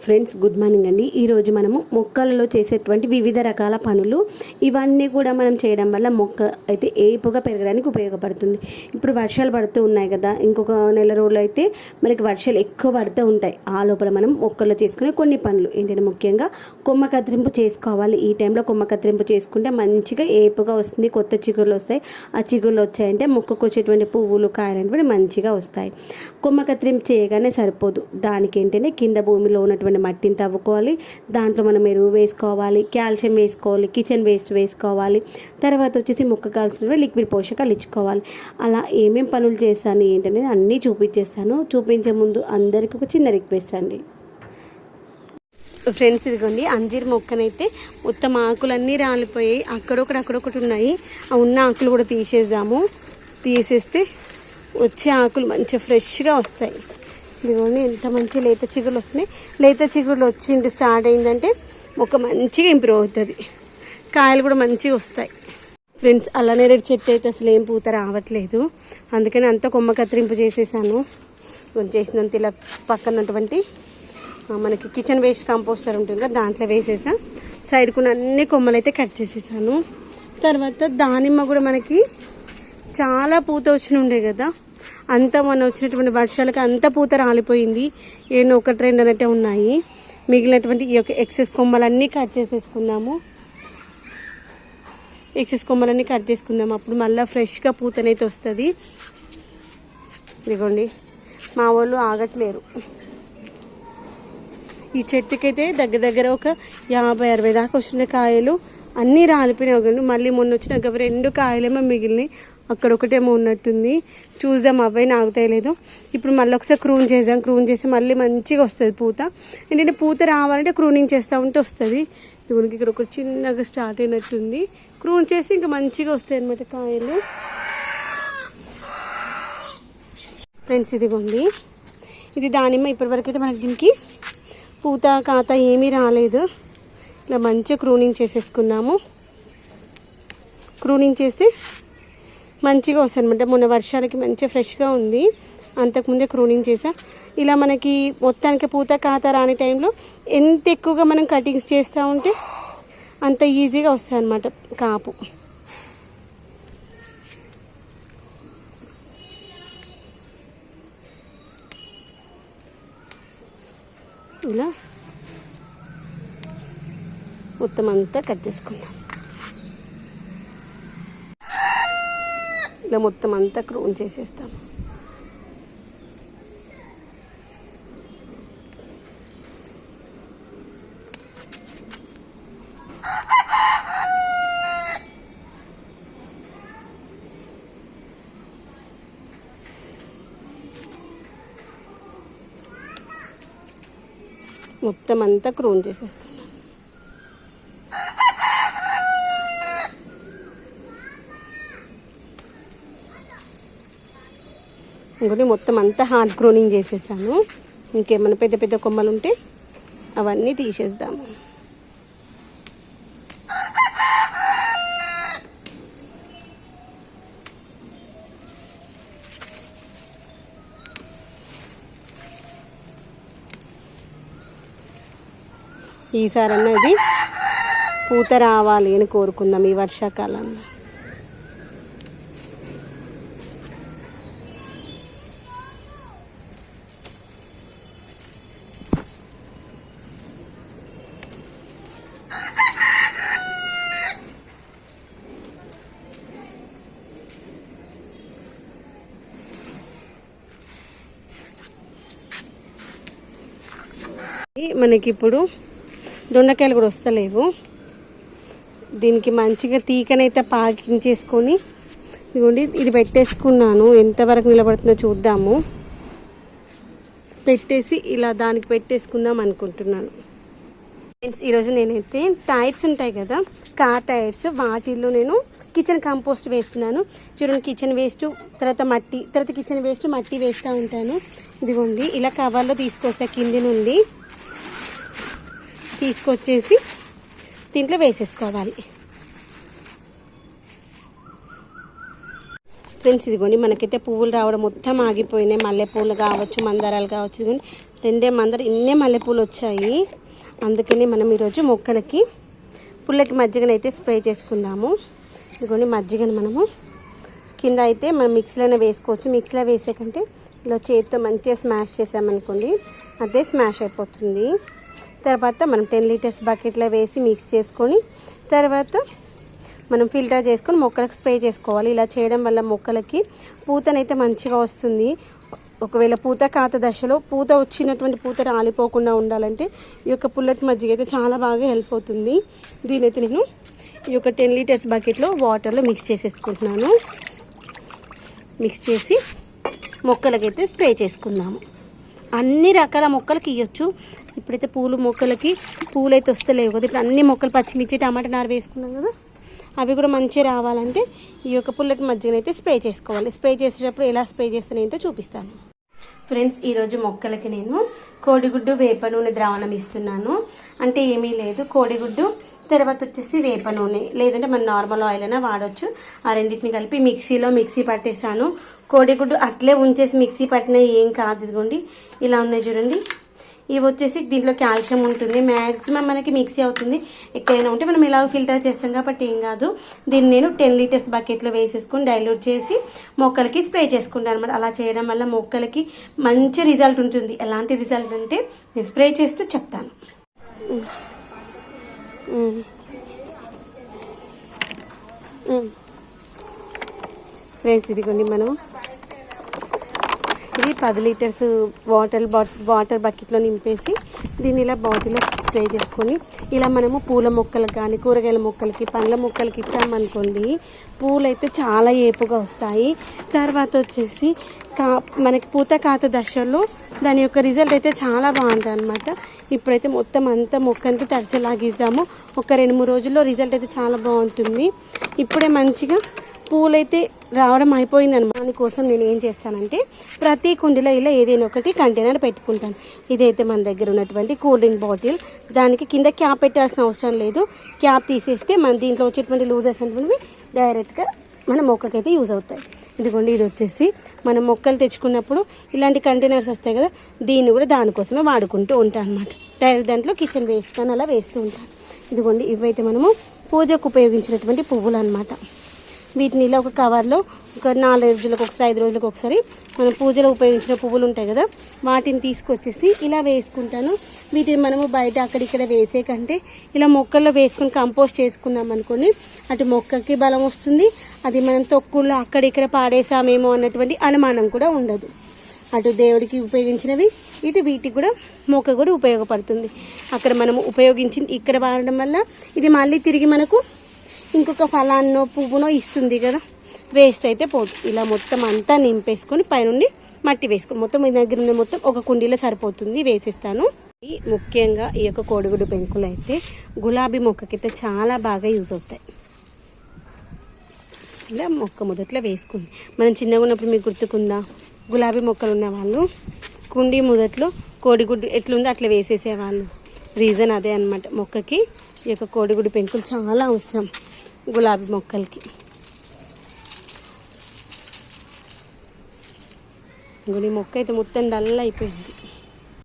Friends good morning అండి. ఈరోజు మనము మొక్కలలో చేసేటువంటి వివిధ రకాల పనులు ఇవన్నీ కూడా మనం చేయడం వల్ల మొక్క అయితే ఏపుగా పెరగడానికి ఉపయోగపడుతుంది. ఇప్పుడు వర్షాలు పడుతూ ఉన్నాయి కదా, ఇంకొక నెల రోజులు అయితే మనకి వర్షాలు ఎక్కువ పడుతూ ఉంటాయి. ఆ లోపల మనం మొక్కల్లో చేసుకునే కొన్ని పనులు ఏంటంటే ముఖ్యంగా కొమ్మ కత్తిరింపు చేసుకోవాలి. ఈ టైంలో కొమ్మ కత్తిరింపు చేసుకుంటే మంచిగా ఏపుగా వస్తుంది, కొత్త చిగుళ్ళు వస్తాయి. ఆ చిగుళ్ళు వచ్చాయంటే మొక్కకు వచ్చేటువంటి పువ్వులు కాయలు అనేవి మంచిగా వస్తాయి. కొమ్మ కత్తిరింపు చేయగానే సరిపోదు, దానికి ఏంటంటే కింద భూమిలో ఉన్నటువంటి మట్టిని తవ్వుకోవాలి, దాంట్లో మనం ఎరువు వేసుకోవాలి, కాల్షియం వేసుకోవాలి, కిచెన్ వేస్ట్ వేసుకోవాలి, తర్వాత వచ్చేసి మొక్క కావాల్సిన లిక్విడ్ పోషకాలు ఇచ్చుకోవాలి. అలా ఏమేం పనులు చేస్తాను ఏంటనేది అన్నీ చూపించేస్తాను. చూపించే ముందు అందరికీ ఒక చిన్న రిక్వెస్ట్ అండి ఫ్రెండ్స్. ఇదిగోండి అంజీర్ మొక్కనైతే మొత్తం ఆకులన్నీ రాలిపోయాయి, అక్కడొకటి ఉన్నాయి. ఆ ఉన్న ఆకులు కూడా తీసేద్దాము. తీసేస్తే వచ్చే ఆకులు మంచిగా ఫ్రెష్గా వస్తాయి. ఇదిగోండి ఎంత మంచి లేత చిగుళ్ళు వస్తున్నాయి. లేత చిగుళ్ళు వచ్చి స్టార్ట్ అయిందంటే మొక్క మంచిగా ఇంప్రూవ్ అవుతుంది, కాయలు కూడా మంచిగా వస్తాయి. ఫ్రెండ్స్ అల్లనేరేడు చెట్టు అయితే అసలు ఏం పూత రావట్లేదు, అందుకని అంతా కొమ్మ కత్తిరింపు చేసేసాను. చేసినంత ఇలా పక్కనటువంటి మనకి కిచెన్ వేస్ట్ కంపోస్టర్ ఉంటుంది కదా, దాంట్లో వేసేసా. సైడ్కున్న అన్ని కొమ్మలు అయితే కట్ చేసేసాను. తర్వాత దానిమ్మ కూడా మనకి చాలా పూత వచ్చి ఉండే కదా, అంతా మొన్న వచ్చినటువంటి వర్షాలకి అంత పూత రాలిపోయింది. ఏమో ఒకటి రెండు అన్నట్టే ఉన్నాయి. మిగిలినటువంటి ఈ యొక్క ఎక్సెస్ కొమ్మలన్నీ కట్ చేసేసుకుందాము. అప్పుడు మళ్ళీ ఫ్రెష్గా పూతనైతే వస్తుంది. ఇదిగోండి మా వాళ్ళు ఆగట్లేరు. ఈ చెట్టుకైతే దగ్గర ఒక 50-60 దాకా వచ్చిన కాయలు అన్నీ రాలిపోయినాయి. మళ్ళీ మొన్న వచ్చిన 2 కాయలేమో మిగిలినాయి, అక్కడొకటేమో ఉన్నట్టుంది. చూద్దాం అబ్బాయి ఆగుతాయలేదు. ఇప్పుడు మళ్ళీ ఒకసారి క్రూన్ చేసి మళ్ళీ మంచిగా వస్తుంది పూత. ఏంటంటే పూత రావాలంటే క్రూనింగ్ చేస్తూ ఉంటే వస్తుంది. ఇదిగోనికి ఇక్కడ ఒక చిన్నగా స్టార్ట్ అయినట్టుంది. క్రూన్ చేసి ఇంకా మంచిగా వస్తాయి అన్నమాట కాయలు. ఫ్రెండ్స్ ఇదిగోండి ఇది దానిమ్మ. ఇప్పటివరకు అయితే మనకి దీనికి పూత కాత ఏమీ రాలేదు. ఇలా మంచిగా క్రూనింగ్ చేసేసుకుందాము. క్రూనింగ్ చేస్తే మంచిగా వస్తుంది అనమాట. మొన్న వర్షాలకి మంచిగా ఫ్రెష్గా ఉంది, అంతకుముందే క్రూనింగ్ చేసా. ఇలా మనకి మొత్తానికి పూత కాత రాని టైంలో ఎంత ఎక్కువగా మనం కటింగ్స్ చేస్తూ ఉంటే అంత ఈజీగా వస్తుంది అనమాట కాపు. ఇలా మొత్తం అంతా కట్ చేసుకుందాం. ఇలా మొత్తం అంతా క్రూన్ చేసేస్తాం. మొత్తం అంతా క్రూన్ చేసేస్తున్నాం. ఇంకోటి మొత్తం అంతా హార్డ్ క్రూనింగ్ చేసేసాను. ఇంకేమైనా పెద్ద కొమ్మలు ఉంటే అవన్నీ తీసేద్దాము. ఈసారి అన్నది పూత రావాలి అని కోరుకుందాం ఈ వర్షాకాలంలో. మనకి ఇప్పుడు దొండకాయలు కూడా వస్తలేవు. దీనికి మంచిగా తీకనైతే పాకించేసుకొని ఇదిగోండి ఇది పెట్టేసుకున్నాను. ఎంతవరకు నిలబడుతుందో చూద్దాము. పెట్టేసి ఇలా దానికి పెట్టేసుకుందాం అనుకుంటున్నాను. ఫ్రెండ్స్ ఈరోజు నేనైతే టైర్స్ ఉంటాయి కదా, కార్ టైర్స్, వాటిల్లో నేను కిచెన్ కంపోస్ట్ వేస్తున్నాను. చూడండి కిచెన్ వేస్ట్, తర్వాత మట్టి, తర్వాత కిచెన్ వేస్ట్ మట్టి వేస్తూ ఉంటాను. ఇదిగోండి ఇలా కవర్లో తీసుకొస్తా, కింది నుండి తీసుకొచ్చేసి దీంట్లో వేసేసుకోవాలి. ఫ్రెండ్స్ ఇదిగోండి మనకైతే పువ్వులు రావడం మొత్తం ఆగిపోయినాయి. మల్లెపూలు కావచ్చు, మందారాలు కావచ్చు, ఇదిగోండి 2 మందర ఇన్నే మల్లెపూలు వచ్చాయి. అందుకని మనం ఈరోజు మొక్కలకి పుల్లటి మజ్జిగనైతే స్ప్రే చేసుకుందాము. ఇదిగోండి మజ్జిగను మనము కింద అయితే మనం మిక్సీలోనే వేసుకోవచ్చు. మిక్సీలో వేసే కంటే ఇలా చేతితో మంచిగా స్మాష్ చేసామనుకోండి అదే స్మాష్ అయిపోతుంది. తర్వాత మనం 10 లీటర్స్ బకెట్లో వేసి మిక్స్ చేసుకొని తర్వాత మనం ఫిల్టర్ చేసుకొని మొక్కలకు స్ప్రే చేసుకోవాలి. ఇలా చేయడం వల్ల మొక్కలకి పూతనైతే మంచిగా వస్తుంది. ఒకవేళ పూత కాత దశలో పూత వచ్చినటువంటి పూత రాలిపోకుండా ఉండాలంటే ఈ యొక్క పుల్లటి మజ్జిగ అయితే చాలా బాగా హెల్ప్ అవుతుంది. దీనైతే నేను ఈ యొక్క 10 లీటర్స్ బకెట్లో వాటర్లో మిక్స్ చేసేసుకుంటున్నాను. మిక్స్ చేసి మొక్కలకైతే స్ప్రే చేసుకుందాము. అన్ని రకాల మొక్కలకి ఇవ్వచ్చు. ఇప్పుడైతే మొక్కలకి పూలు అయితే వస్తలేవు కదా. ఇప్పుడు అన్ని మొక్కలు పచ్చిమిర్చి టమాటా నారు వేసుకున్నాం కదా, అవి కూడా మంచిగా రావాలంటే ఈ యొక్క పుల్లటి మజ్జిగనైతే స్ప్రే చేసుకోవాలి. స్ప్రే చేసేటప్పుడు ఎలా స్ప్రే చేస్తానేంటో చూపిస్తాను. ఫ్రెండ్స్, ఈరోజు మొక్కలకి నేను కోడిగుడ్డు వేప నూనె ద్రావణం ఇస్తున్నాను. అంటే ఏమీ లేదు, కోడిగుడ్డు తర్వాత వచ్చేసి వేప నూనె లేదంటే మనం నార్మల్ ఆయిల్ అయినా వాడచ్చు. ఆ రెండింటిని కలిపి మిక్సీ పట్టేశాను. కోడిగుడ్డు అట్లే ఉంచేసి మిక్సీ పట్టినా ఏం కాదు. ఇదిగోండి ఇలా ఉన్నాయి చూడండి. ఇవి వచ్చేసి దీంట్లో కాల్షియం ఉంటుంది. మ్యాక్సిమం మనకి మిక్సీ అవుతుంది. ఎక్కడైనా ఉంటే మనం ఇలా ఫిల్టర్ చేస్తాం కాబట్టి ఏం కాదు. దీన్ని నేను 10 లీటర్స్ బకెట్లో వేసేసుకొని డైల్యూట్ చేసి మొక్కలకి స్ప్రే చేసుకుంటాను అనమాట. అలా చేయడం వల్ల మొక్కలకి మంచి రిజల్ట్ ఉంటుంది. ఎలాంటి రిజల్ట్ అంటే నేను స్ప్రే చేస్తూ చెప్తాను. ఫ్రెండ్స్, ఇదిగోండి మనం ఇది 10 లీటర్స్ వాటర్ బకెట్లో నింపేసి దీన్ని ఇలా బాటిల్లో స్ప్రే చేసుకొని ఇలా మనము పూల మొక్కలకు కానీ కూరగాయల మొక్కలకి పండ్ల మొక్కలకి ఇచ్చామనుకోండి పూలు అయితే చాలా ఏపుగా వస్తాయి. తర్వాత వచ్చేసి మనకి పూత కాత దశలో దాని యొక్క రిజల్ట్ అయితే చాలా బాగుంటుంది అనమాట. ఇప్పుడైతే మొత్తం అంతా మొక్కంతా తడిసేలాగిద్దాము. ఒక 2-3 రోజుల్లో రిజల్ట్ అయితే చాలా బాగుంటుంది. ఇప్పుడే మంచిగా పూలైతే రావడం అయిపోయింది అనమాట. దానికోసం నేను ఏం చేస్తానంటే ప్రతి కుండీలో ఇలా ఏదైనా ఒకటి కంటైనర్ పెట్టుకుంటాను. ఇదైతే మన దగ్గర ఉన్నటువంటి కూల్ డ్రింక్ బాటిల్. దానికి కింద క్యాప్ పెట్టాల్సిన అవసరం లేదు. క్యాప్ తీసేస్తే మన దీంట్లో వచ్చేటువంటి లూజెస్ అనేవి డైరెక్ట్గా మన మొక్కకైతే యూజ్ అవుతాయి. ఇదిగోండి, ఇది వచ్చేసి మనం మొక్కలు తెచ్చుకున్నప్పుడు ఇలాంటి కంటైనర్స్ వస్తాయి కదా, దీన్ని కూడా దానికోసమే వాడుకుంటూ ఉంటాను అనమాట. డైరెక్ట్ దాంట్లో కిచెన్ వేస్ట్ కానీ అలా వేస్తూ ఉంటాను. ఇదిగోండి, ఇవైతే మనము పూజకు ఉపయోగించినటువంటి పువ్వులు అనమాట. వీటిని ఇలా ఒక కవర్లో ఒక 4 రోజులకు ఒకసారి 5 రోజులకు ఒకసారి మనం పూజలో ఉపయోగించిన పువ్వులు ఉంటాయి కదా, వాటిని తీసుకొచ్చేసి ఇలా వేసుకుంటాను. వీటిని మనము బయట అక్కడిక్కడ వేసే కంటే ఇలా మొక్కల్లో వేసుకొని కంపోస్ట్ చేసుకున్నాం అనుకోని అటు మొక్కకి బలం వస్తుంది. అది మనం తొక్కుల్లో అక్కడిక్కడ పాడేసామేమో అన్నటువంటి అనుమానం కూడా ఉండదు. అటు దేవుడికి ఉపయోగించినవి, ఇటు వీటికి కూడా మొక్క కూడా ఉపయోగపడుతుంది. అక్కడ మనము ఉపయోగించింది ఇక్కడ వాడడం వల్ల ఇది మళ్ళీ తిరిగి మనకు ఇంకొక ఫలాన్నో పువ్వునో ఇస్తుంది కదా, వేస్ట్ అయితే పోతుంది. ఇలా మొత్తం అంతా నింపేసుకొని పైనుండి మట్టి వేసుకొని మొత్తం మీ దగ్గర ఉన్న మొత్తం ఒక కుండీలో సరిపోతుంది వేసేస్తాను. ముఖ్యంగా ఈ యొక్క కోడిగుడ్డు పెంకులు అయితే గులాబీ మొక్కకైతే చాలా బాగా యూజ్ అవుతాయి. ఇలా మొక్క మొదట్లో వేసుకుంది. మనం చిన్నగా ఉన్నప్పుడు మీకు గుర్తుకుందా, గులాబీ మొక్కలు ఉన్నవాళ్ళు కుండీ మొదట్లో కోడిగుడ్డు ఎట్లుందో అట్లా వేసేసేవాళ్ళు. రీజన్ అదే అనమాట. మొక్కకి ఈ యొక్క కోడిగుడ్డు పెంకులు చాలా అవసరం గులాబీ మొక్కలకి. గుడి మొక్క అయితే మొత్తం డల్ అయిపోయింది.